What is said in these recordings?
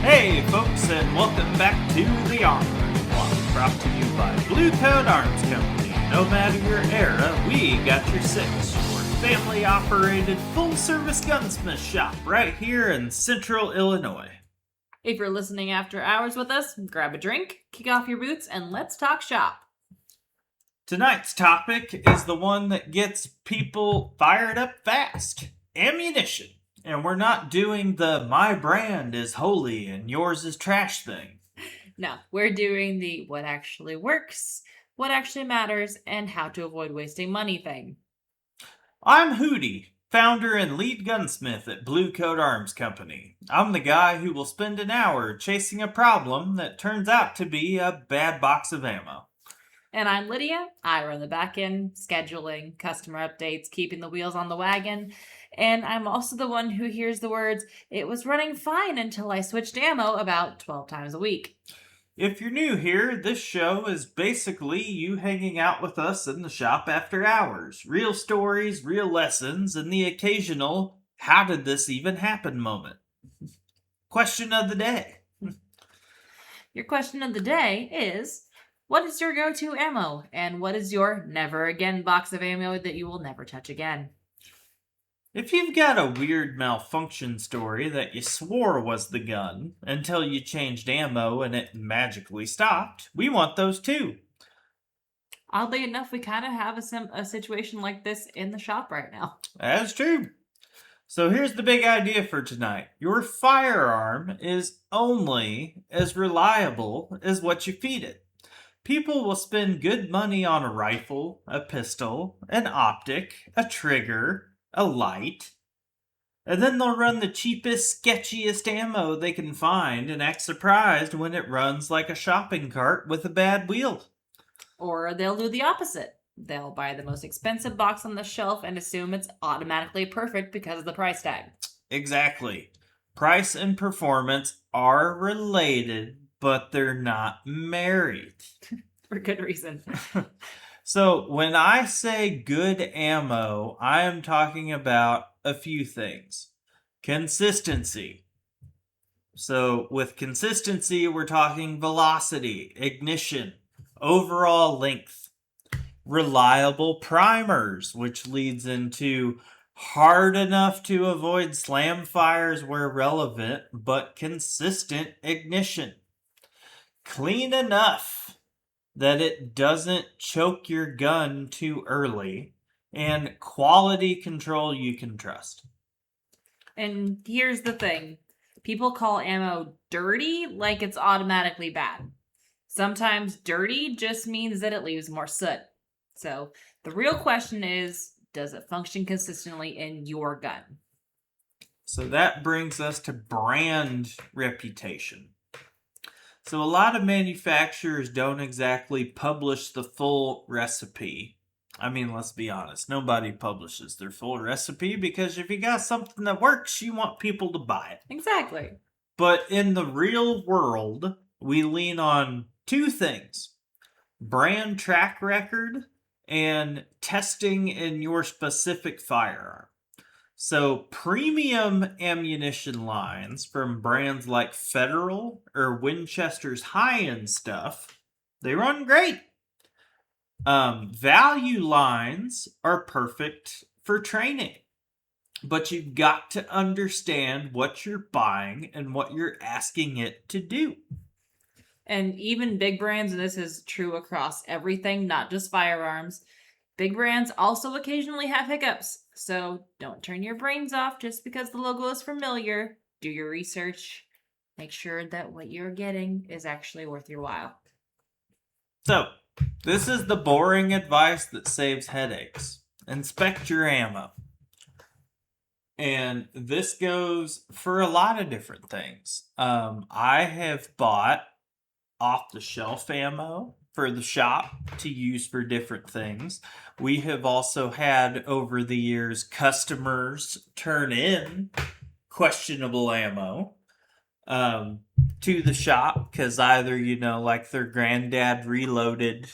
Hey folks, and welcome back to the Arm Block, brought to you by Blue Coat Arms Company. No matter your era, we got your six. Your family-operated, full-service gunsmith shop right here in Central Illinois. If you're listening after hours with us, grab a drink, kick off your boots, and let's talk shop. Tonight's topic is the one that gets people fired up fast: ammunition. And we're not doing the my brand is holy and yours is trash thing. No, we're doing the what actually works, what actually matters, and how to avoid wasting money thing. I'm Hootie, founder and lead gunsmith at Blue Coat Arms Company. I'm the guy who will spend an hour chasing a problem that turns out to be a bad box of ammo. And I'm Lydia. I run the back end, scheduling, customer updates, keeping the wheels on the wagon. And I'm also the one who hears the words, "It was running fine until I switched ammo," about 12 times a week. If you're new here, this show is basically you hanging out with us in the shop after hours. Real stories, real lessons, and the occasional "how did this even happen" moment. Question of the day. Your question of the day is, what is your go-to ammo? And what is your never again box of ammo that you will never touch again? If you've got a weird malfunction story that you swore was the gun until you changed ammo and it magically stopped, we want those too. Oddly enough, we kind of have a situation like this in the shop right now. That's true. So here's the big idea for tonight. Your firearm is only as reliable as what you feed it. People will spend good money on a rifle, a pistol, an optic, a trigger, a light, and then they'll run the cheapest, sketchiest ammo they can find and act surprised when it runs like a shopping cart with a bad wheel. Or they'll do the opposite. They'll buy the most expensive box on the shelf and assume it's automatically perfect because of the price tag. Exactly. Price and performance are related, but they're not married. For good reason. So when I say good ammo, I am talking about a few things. Consistency. So with consistency, we're talking velocity, ignition, overall length. Reliable primers, which leads into hard enough to avoid slam fires where relevant, but consistent ignition. Clean enough that it doesn't choke your gun too early, and quality control you can trust. And here's the thing. People call ammo dirty like it's automatically bad. Sometimes dirty just means that it leaves more soot. So the real question is, does it function consistently in your gun? So that brings us to brand reputation. So a lot of manufacturers don't exactly publish the full recipe. I mean, let's be honest. Nobody publishes their full recipe because if you got something that works, you want people to buy it. Exactly. But in the real world, we lean on two things: brand track record and testing in your specific firearm. So premium ammunition lines from brands like Federal or Winchester's high-end stuff, they run great. Value lines are perfect for training, but you've got to understand what you're buying and what you're asking it to do. And even big brands, and this is true across everything, not just firearms, big brands also occasionally have hiccups. So don't turn your brains off just because the logo is familiar. Do your research. Make sure that what you're getting is actually worth your while. So, this is the boring advice that saves headaches. Inspect your ammo. And this goes for a lot of different things. I have bought off-the-shelf ammo for the shop to use for different things. We have also had, over the years, customers turn in questionable ammo to the shop because either, like their granddad reloaded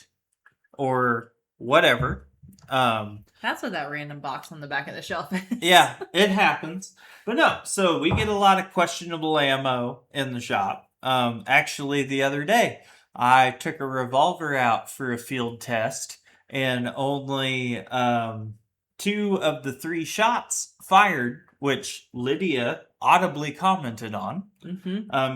or whatever. That's what that random box on the back of the shelf is. Yeah, it happens. But no, so we get a lot of questionable ammo in the shop. Actually, the other day, I took a revolver out for a field test, and only 2 of the 3 shots fired, which Lydia audibly commented on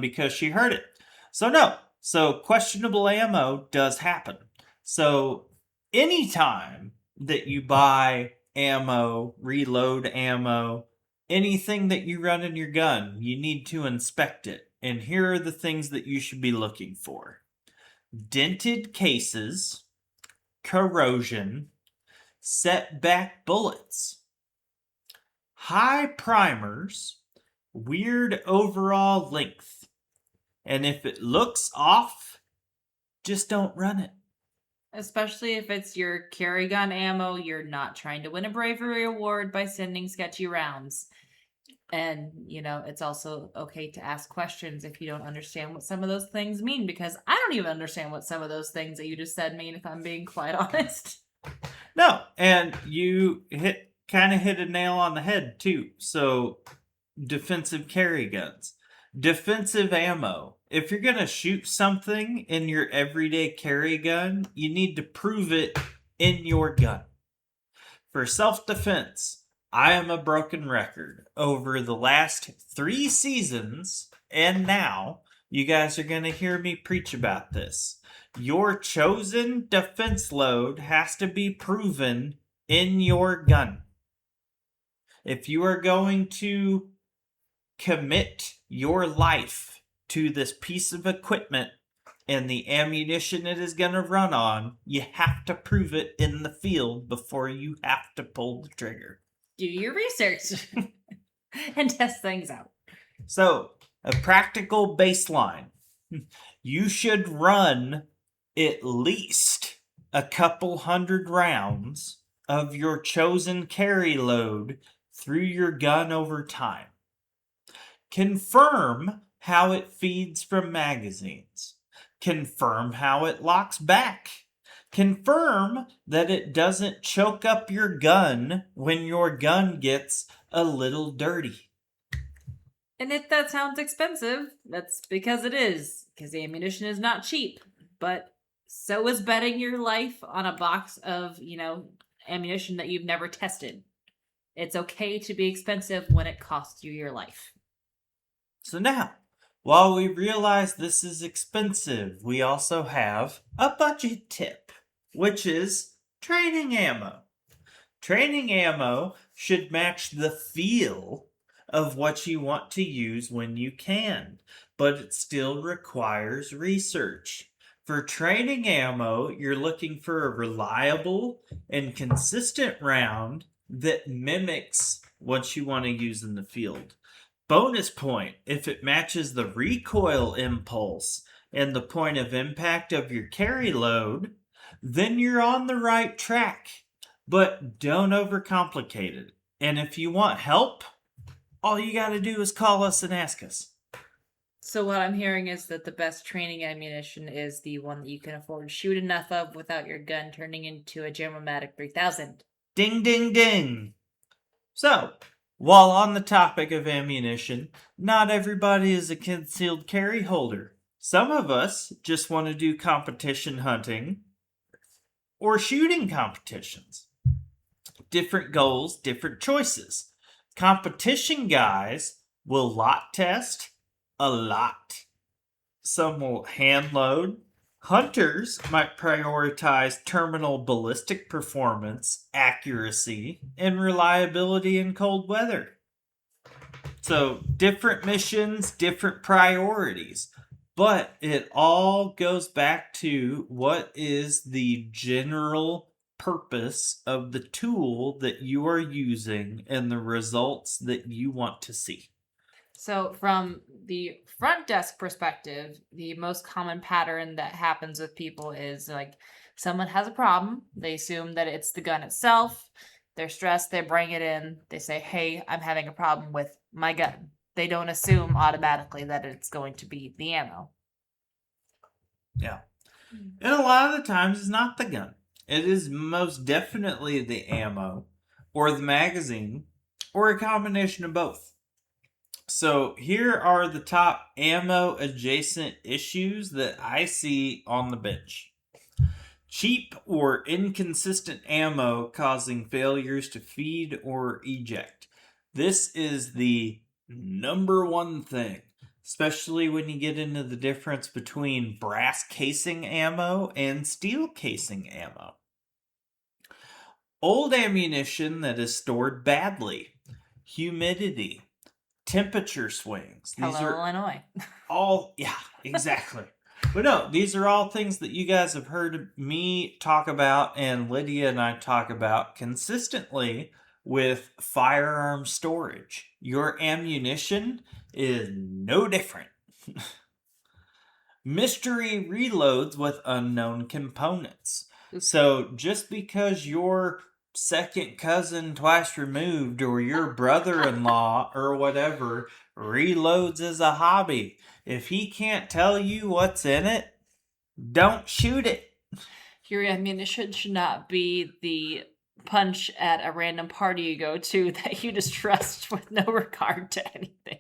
because she heard it. So, no, so questionable ammo does happen. So, anytime that you buy ammo, reload ammo, anything that you run in your gun, you need to inspect it. And here are the things that you should be looking for: dented cases, corrosion, setback bullets, high primers, weird overall length. And if it looks off, just don't run it. Especially if it's your carry gun ammo, you're not trying to win a bravery award by sending sketchy rounds. And, it's also okay to ask questions if you don't understand what some of those things mean, because I don't even understand what some of those things that you just said mean, if I'm being quite honest. No, and you kind of hit a nail on the head too. So, defensive carry guns, defensive ammo. If you're going to shoot something in your everyday carry gun, you need to prove it in your gun. For self-defense, I am a broken record. Over the last 3 seasons, and now, you guys are going to hear me preach about this. Your chosen defense load has to be proven in your gun. If you are going to commit your life to this piece of equipment and the ammunition it is going to run on, you have to prove it in the field before you have to pull the trigger. Do your research and test things out. So, a practical baseline. You should run at least a couple hundred rounds of your chosen carry load through your gun over time. Confirm how it feeds from magazines. Confirm how it locks back. Confirm that it doesn't choke up your gun when your gun gets a little dirty. And if that sounds expensive, that's because it is. Because the ammunition is not cheap. But so is betting your life on a box of, ammunition that you've never tested. It's okay to be expensive when it costs you your life. So now, while we realize this is expensive, we also have a budget tip, which is training ammo. Training ammo should match the feel of what you want to use when you can, but it still requires research. For training ammo, you're looking for a reliable and consistent round that mimics what you want to use in the field. Bonus point if it matches the recoil impulse and the point of impact of your carry load, then you're on the right track. But don't overcomplicate it. And if you want help, all you got to do is call us and ask us. So what I'm hearing is that the best training ammunition is the one that you can afford to shoot enough of without your gun turning into a Germomatic 3000. Ding, ding, ding. So, while on the topic of ammunition, not everybody is a concealed carry holder. Some of us just want to do competition hunting or shooting competitions. Different goals, different choices. Competition guys will lot test a lot. Some will hand load. Hunters might prioritize terminal ballistic performance, accuracy, and reliability in cold weather. So, different missions, different priorities. But it all goes back to what is the general purpose of the tool that you are using and the results that you want to see. So, from the front desk perspective, the most common pattern that happens with people is like someone has a problem. They assume that it's the gun itself. They're stressed. They bring it in. They say, hey, I'm having a problem with my gun. They don't assume automatically that it's going to be the ammo. Yeah. And a lot of the times it's not the gun. It is most definitely the ammo, or the magazine, or a combination of both. So here are the top ammo adjacent issues that I see on the bench. Cheap or inconsistent ammo causing failures to feed or eject. This is the number one thing, especially when you get into the difference between brass casing ammo and steel casing ammo. Old ammunition that is stored badly, humidity, temperature swings. These Hello, are Illinois. all, yeah, exactly. But no, these are all things that you guys have heard me talk about and Lydia and I talk about consistently with firearm storage. Your ammunition is no different. Mystery reloads with unknown components. So just because your second cousin twice removed or your brother-in-law or whatever reloads as a hobby, if he can't tell you what's in it, don't shoot it. Your ammunition should not be the punch at a random party you go to that you just trust with no regard to anything.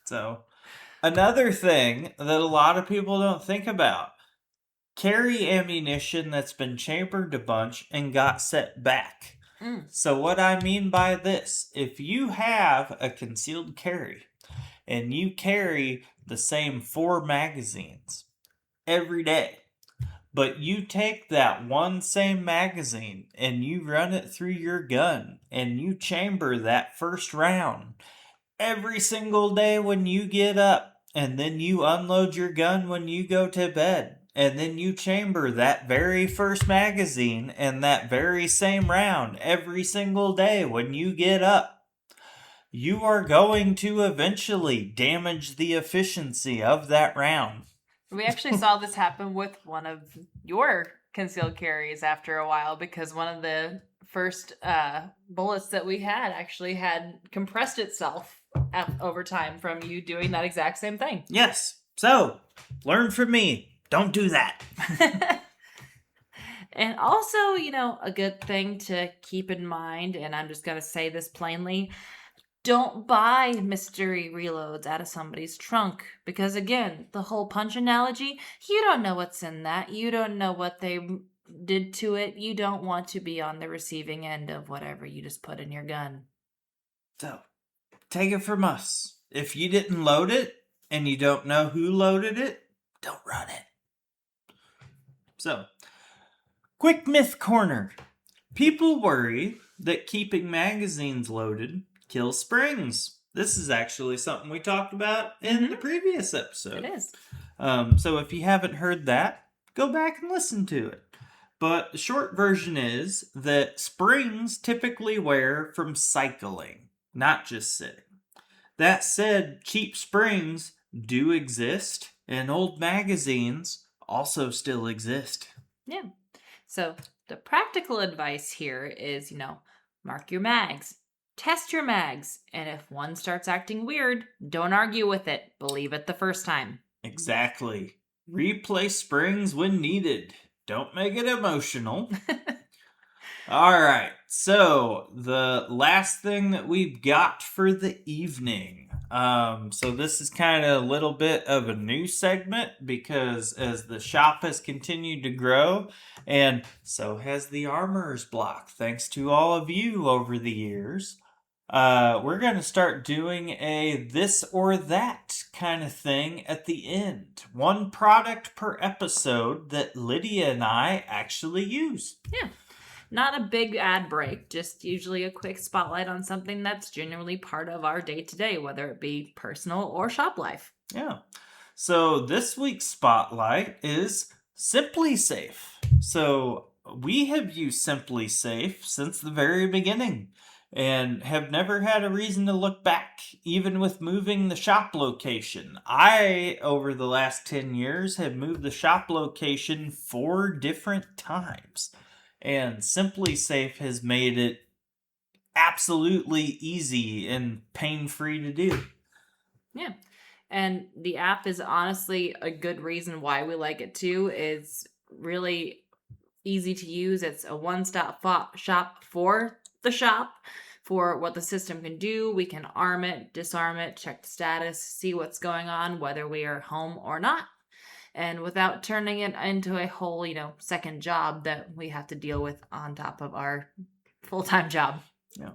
So, another thing that a lot of people don't think about, carry ammunition that's been chambered a bunch and got set back. So what I mean by this, if you have a concealed carry and you carry the same 4 magazines every day, but you take that one same magazine and you run it through your gun and you chamber that first round every single day when you get up, and then you unload your gun when you go to bed, and then you chamber that very first magazine and that very same round every single day when you get up, you are going to eventually damage the efficiency of that round. We actually saw this happen with one of your concealed carries after a while, because one of the first bullets that we had actually had compressed itself over time from you doing that exact same thing. Yes. So, learn from me. Don't do that. And also, a good thing to keep in mind, and I'm just going to say this plainly, don't buy mystery reloads out of somebody's trunk. Because again, the whole punch analogy, you don't know what's in that. You don't know what they did to it. You don't want to be on the receiving end of whatever you just put in your gun. So, take it from us. If you didn't load it and you don't know who loaded it, don't run it. So, quick myth corner. People worry that keeping magazines loaded kills springs. This is actually something we talked about in the previous episode. It is. So if you haven't heard that, go back and listen to it. But the short version is that springs typically wear from cycling, not just sitting. That said, cheap springs do exist, and old magazines also still exist. Yeah. So the practical advice here is, mark your mags. Test your mags, and if one starts acting weird, don't argue with it. Believe it the first time. Exactly. Replace springs when needed. Don't make it emotional. All right. So, the last thing that we've got for the evening. So this is kind of a little bit of a new segment because as the shop has continued to grow, and so has the Armorer's Block, thanks to all of you over the years, we're going to start doing a this or that kind of thing at the end. One product per episode that Lydia and I actually use. Yeah. Not a big ad break, just usually a quick spotlight on something that's genuinely part of our day-to-day, whether it be personal or shop life. Yeah. So this week's spotlight is Simply Safe. So we have used Simply Safe since the very beginning and have never had a reason to look back, even with moving the shop location. I, over the last 10 years, have moved the shop location 4 different times. And Simply Safe has made it absolutely easy and pain-free to do. Yeah. And the app is honestly a good reason why we like it too. Is really easy to use. It's a one-stop shop for the shop, for what the system can do. We can arm it, disarm it, check the status, see what's going on, whether we are home or not, and without turning it into a whole, second job that we have to deal with on top of our full-time job. Yeah.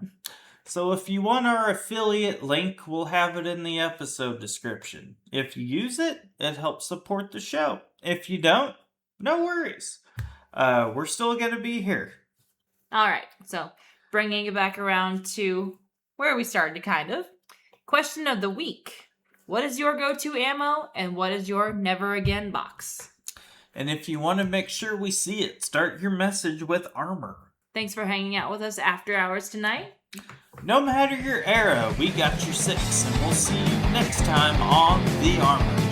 So if you want our affiliate link, we'll have it in the episode description. If you use it, it helps support the show. If you don't, no worries. We're still going to be here. All right, so bringing it back around to where we started, kind of. Question of the week. What is your go-to ammo, and what is your never again box? And if you want to make sure we see it, start your message with armor. Thanks for hanging out with us after hours tonight. No matter your era, we got your 6, and we'll see you next time on The Armor.